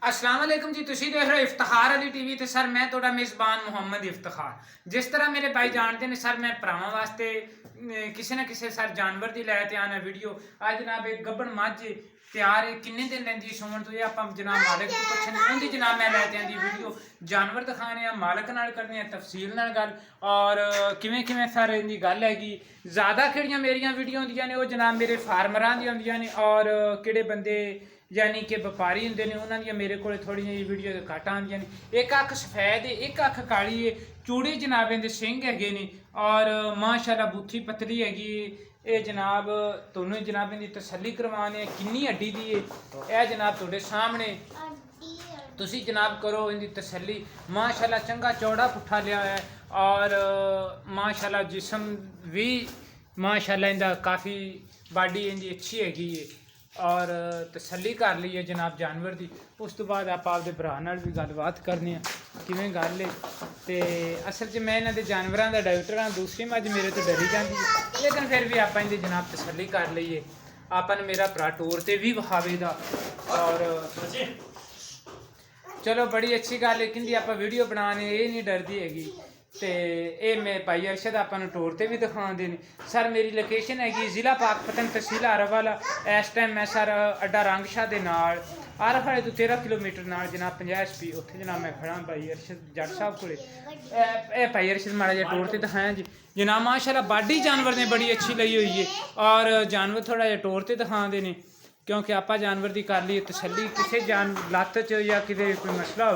अस्सलाम वालेकुम जी, तुसी देख रहे हो इफ्तिखार अली टीवी ते सर मैं थोड़ा मेज़बान मुहम्मद इफ्तिखार। जिस तरह मेरे भाई जानते हैं सर, मैं भरावां वास्ते किसी ना किसी सर जानवर दी लै ते आना वीडियो। आज जनाब एक गब्बन मझ तैयार है, किन्ने दिन लैंदी सुमन तो आप जनाब मालिक को पुछने उनकी जनाब मैं लै ते आंदी वीडियो। जानवर दिखाने मालिक नाल करने तफसील नाल गल और किवें किवें सर इनकी गल हैगी। ज़्यादा केड़ियां मेरियां वीडियो होंदियां ने वो जनाब मेरे फार्मरां दी होंदियां ने और केड़े बंदे यानी कि व्यापारी होंगे ने उन्होंने मेरे को थोड़ी जी वीडियो घट आंदियां ने। एक अख सफेद है, एक अख काली है, चूड़ी जनाब इनके सिंह है ने और माशाल्लाह बूथी पतली हैगी। ये जनाब तुहानू जनाब इनकी तसल्ली करवाने किन्नी हड्डी दी है, यह जनाब तुहाडे सामने तुसी जनाब करो इनकी तसल्ली। माशाल्लाह चंगा चौड़ा पुट्ठा लिया है और माशाल्लाह जिस्म भी माशाल्लाह इनका काफ़ी बॉडी इनकी अच्छी हैगी है और तसल्ली कर ली है जनाब जानवर की। उस तो बाद आप आपके भरा नाल भी गलबात करने किवें गल है। तो असल च मैं इन्होंने जानवरों का डॉक्टर हाँ, दूसरी मझ मेरे तो डरी जाती है लेकिन फिर भी आप इनकी जनाब तसल्ली कर लीए। आपन मेरा भरा टोर से भी वहावेगा और चलो बड़ी अच्छी गल है कि आप वीडियो बनाने ये नहीं डरती हैगी। तो ये मैं भाई अरशद आपन टोर से भी दिखाते हैं। सर मेरी लोकेशन हैगी जिला पाकपतन तहसील आरावाला। इस टाइम मैं सर अड्डा रंगशाह के नाल आरावाले तो 13 किलोमीटर नाल जनाब 50 SP उत्थे जनाब मैं खड़ा भाई अरशद जट साहब को। भाई अरशद माड़ा जहा टोर से दिखाया जी जनाब। माशाल्लाह बाडी जानवर ने बड़ी अच्छी लई हुई है और जानवर थोड़ा जहा टोर से दिखाते हैं क्योंकि आप जानवर की कर ली तसल्ली। किसी जान लत्त च या किसी कोई मसला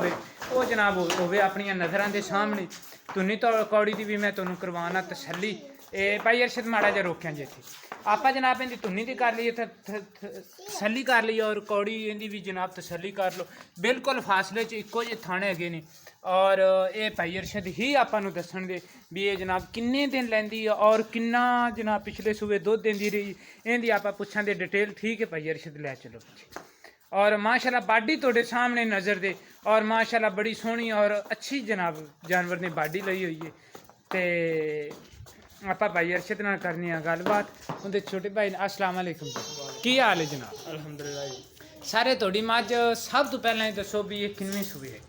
हो जनाब हो अपन नज़रों के सामने तुनी तो कौड़ी की भी मैं तुम्हें करवाना तसल्ली। भाई अरशद माड़ा जहा रोकिया जी इतने आप जनाब इनकी तुनी की कर ली तसल्ली कर ली और कौड़ी इनकी भी जनाब तसल्ली कर लो। बिल्कुल फासले च इक्को जे थाने है ने और ये भाई अरशद ही आपू दसन दे भी ये जनाब किन्ने दिन लैंदी है और किन्ना जनाब पिछले सूबे दुध देंदी रही इनकी आप पुछां दे डिटेल। ठीक है भाई अरशद लै चलो पीछे और माशाल्लाह बाडी थोड़े सामने नज़र दे और माशाल्लाह बड़ी सोहनी और अच्छी जनाब जानवर ने बाडी लई हुई है। तो आप भाई अरशद नाल करनी गलबात उनके छोटे भाई। अस्सलाम वालेकुम की हाल है जनाब? अल्हम्दुलिल्लाह जी। सारे थोड़ी मझ सब तो पहले दसो भी ये किन्ने सूबे है?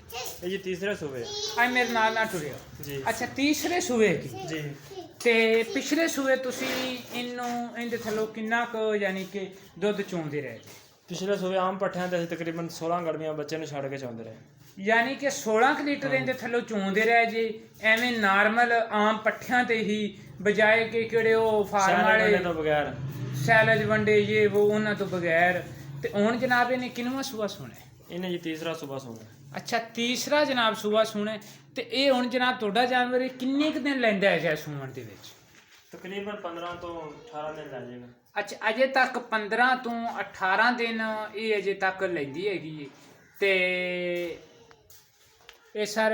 ये तीसरे सूबे आज मेरे नाल ना टुरिया जी। अच्छा तीसरे सूबे की जी। ते पिछले सूबे तुसी इनू इनके थलो किन्ना क यानी कि दुध चोंदे रहे? पिछले सूबे आम पट्ठियां ते तकरीबन 16 गड़मियां बच्चे ने छड़ के चौंदे रहे यानी कि 16 लीटर इनके थलो चोंदे रहे जी एवें नॉर्मल आम पट्ठियां ते ही बजाए कि केड़े ओ फार्म वाले तो बगैर सैलज वंडे ये वो उन्हां तो बगैर। ते हुण जनाब इन्हें किनवा सूबा सुने? इन्हें जी तीसरा सुबह सोना। अच्छा तीसरा जनाब सूबा सुने। ते ये हुण जनाब तुहाडा जानवर किन्ने क दिन लैंदा है सूमण दे विच? तकरीबन 15 तो 18 दिन लग जाएगा। अच्छा अजे तक 15 तो 18 दिन ये अजे तक लैंदी हैगी। ते ये सर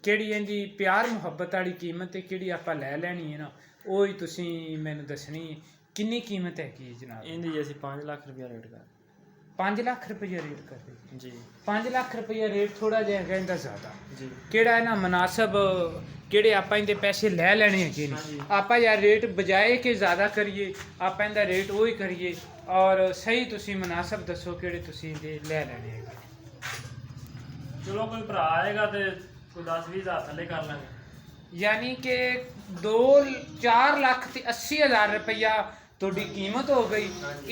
केड़ी इनकी प्यार मुहब्बत वाली कीमत है केड़ी आप लै लैनी है ना वो ही तुसी मैनू दसनी है। किन्नी कीमत हैगी जनाब? इनकी जी असीं 5 लाख रुपया रेट कर 5 लाख रुपया रेट कर जी। 5 लाख रुपया रेट थोड़ा जिहा है इनका ज़्यादा जी। केड़ा है ना मुनासिब केड़े आप इनके पैसे लै लैने है नहीं आप यार रेट बजाए कि ज़्यादा करिए आप इनका रेट वही करिए और सही तुसी मुनासिब दसो केड़े तुसी इनके लै लैने है। चलो कोई भरा आएगा तो कोई 10-20 हज़ार थले कर लेंगे। यानी कि 4 लाख ते 80,000 रुपया थोड़ी कीमत हो गई।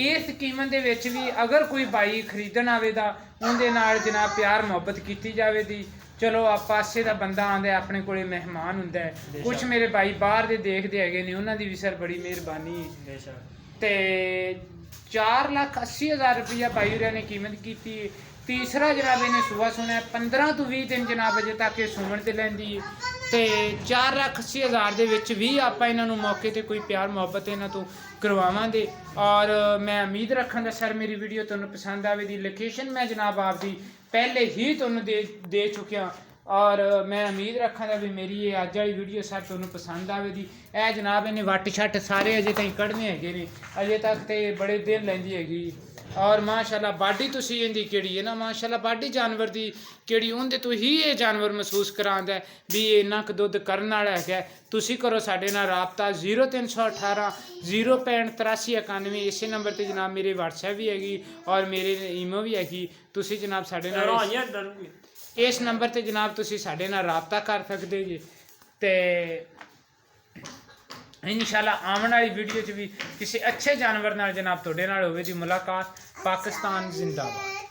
इस कीमत के विच भी अगर कोई भाई खरीदण आवे दा उनदे नाल जनाब प्यार मुहब्बत की जावे दी। चलो आप पासे का बंदा आंदा अपने को मेहमान हुंदा है कुछ मेरे भाई बाहर दे देखते हैगे ने उन्हां दी भी सर बड़ी मेहरबानी। ते 4,80,000 रुपया भाई होरां ने कीमत की। तीसरा जनाब इन्हें सुबह सुना 15 तो 20 दिन जनाब अजे तक ये सुमन ते लैंदी है। तो 4,80,000 दे विच भी आप इन्हों मौके पर कोई प्यार मुहब्बत इन्हों तो करवावांगे और मैं उम्मीद रखांगा सर मेरी वीडियो तुहानूं पसंद आवेगी। लोकेशन मैं जनाब आपकी पहले ही तुहानूं दे चुकिया ਔਰ ਮੈਂ ਉਮੀਦ ਰੱਖਾਂਗਾ ਵੀ ਮੇਰੀ ਇਹ ਅੱਜ ਵਾਲੀ ਵੀਡੀਓ ਸਰ ਤੁਹਾਨੂੰ ਪਸੰਦ ਆਵੇਗੀ। ਇਹ ਜਨਾਬ ਇਹਨੇ ਵੱਟ ਛੱਟ ਸਾਰੇ ਅਜੇ ਤਾਈਂ ਕੱਢਨੇ ਹੈਗੇ ਨੇ, ਅਜੇ ਤੱਕ ਤੇ ਬੜੇ ਦਿਨ ਲੈਂਦੀ ਹੈਗੀ। ਔਰ ਮਾਸ਼ਾਅੱਲਾ ਬਾਡੀ ਤੁਸੀਂ ਇਹਦੀ ਕਿਹੜੀ ਹੈ ਨਾ, ਮਾਸ਼ਾਅੱਲਾ ਬਾਡੀ ਜਾਨਵਰ ਦੀ ਕਿਹੜੀ ਉਹਦੇ ਤੋਂ ਹੀ ਇਹ ਜਾਨਵਰ ਮਹਿਸੂਸ ਕਰਾਉਂਦਾ ਵੀ ਇਹ ਇੰਨਾ ਕੁ ਦੁੱਧ ਕਰਨ ਵਾਲਾ ਹੈਗਾ। ਤੁਸੀਂ ਕਰੋ ਸਾਡੇ ਨਾਲ ਰਾਬਤਾ 0318 0658391। ਇਸੇ ਨੰਬਰ ਤੇ ਜਨਾਬ ਮੇਰੇ WhatsApp ਵੀ ਹੈਗੀ ਔਰ ਮੇਰੇ ਈਮੋ ਵੀ ਹੈਗੀ। ਤੁਸੀਂ ਜਨਾਬ ਸਾਡੇ ਨਾਲ ਇਸ ਨੰਬਰ ਤੇ ਜਨਾਬ ਤੁਸੀਂ ਸਾਡੇ ਨਾਲ ਰਾਬਤਾ ਕਰ ਸਕਦੇ ਜੀ। ਤੇ इंशाल्लाह आने वाली वीडियो च भी किसी अच्छे जानवर नाल जनाब तुहाडे नाल होवे दी मुलाकात। पाकिस्तान जिंदाबाद।